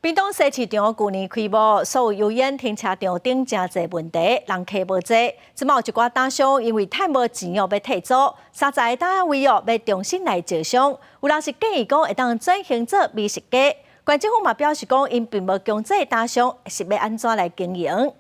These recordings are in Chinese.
屏东西市场去年开幕，所有游园停车场顶真侪问题，人客无济。即嘛有一寡摊商因为太无钱要退租，山寨单位要重新来招商。有人是建议讲会当转型做美食街，县政府嘛表示讲因并无强制摊商是要安怎来经营。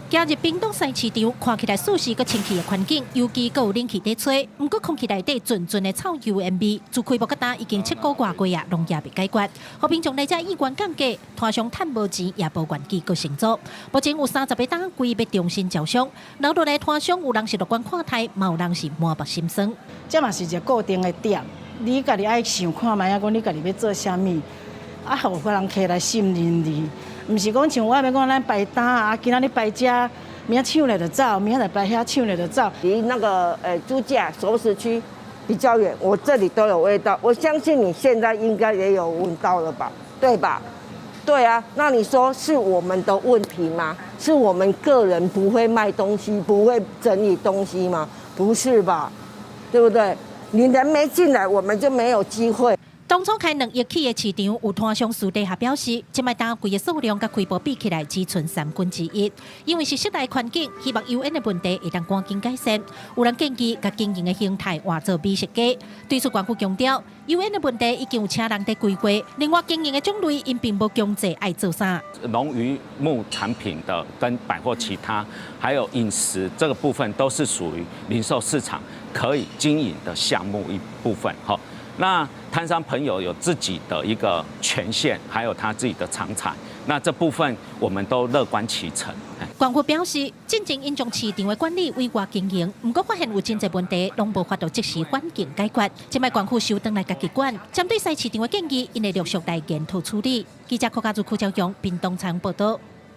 今日屏东西市场看起来舒适佮清气的环境，尤其佮有冷气在吹，不过空气内底纯纯的臭油烟味，自开幕到今已经7个月过啊，拢也未解决。和平众来遮意愿降价，摊商趁无钱也无愿意佮承租。目前有30个单位要重新招商，留落来摊商有人是乐观看待，嘛有人是满目心酸。这嘛是一个固定的点，你家己爱想看卖啊，讲你家己要做啥物，啊，互个人客来信任你。 唔是讲像我要讲咱摆单啊，今仔日摆家，明仔抢了就走，明仔再摆遐抢了就走。离那个猪架熟食区比较远，我这里都有味道。我相信你现在应该也有闻到了吧？对吧？对啊，那你说是我们的问题吗？是我们个人不会卖东西，不会整理东西吗？不是吧？对不对？你人没进来，我们就没有机会。 当初开2亿起的市场，有摊商私底下表示，即卖单柜的数量甲规模比起来只剩1/3，因为是室内环境，希望油烟的问题会当赶紧改善。有人建议甲经营的形态换做美食街。对此，县府强调，油烟的问题已经有请人在规划。另外，经营的种类因并无强制爱做啥。农渔牧产品的跟百货其他，还有饮食这个部分，都是属于零售市场可以经营的项目一部分。好。 那摊商朋友有自己的一个权限，还有他自己的长才，那这部分我们都乐观其成。县府表示，进前因将市场的管理委外经营，不过发现有真侪问题，拢无法度即时环境解决。即卖县府收回来家己管，针对西市场的建议，因会陆续来检讨处理。记者柯家珠、柯兆阳，屏东采访报道。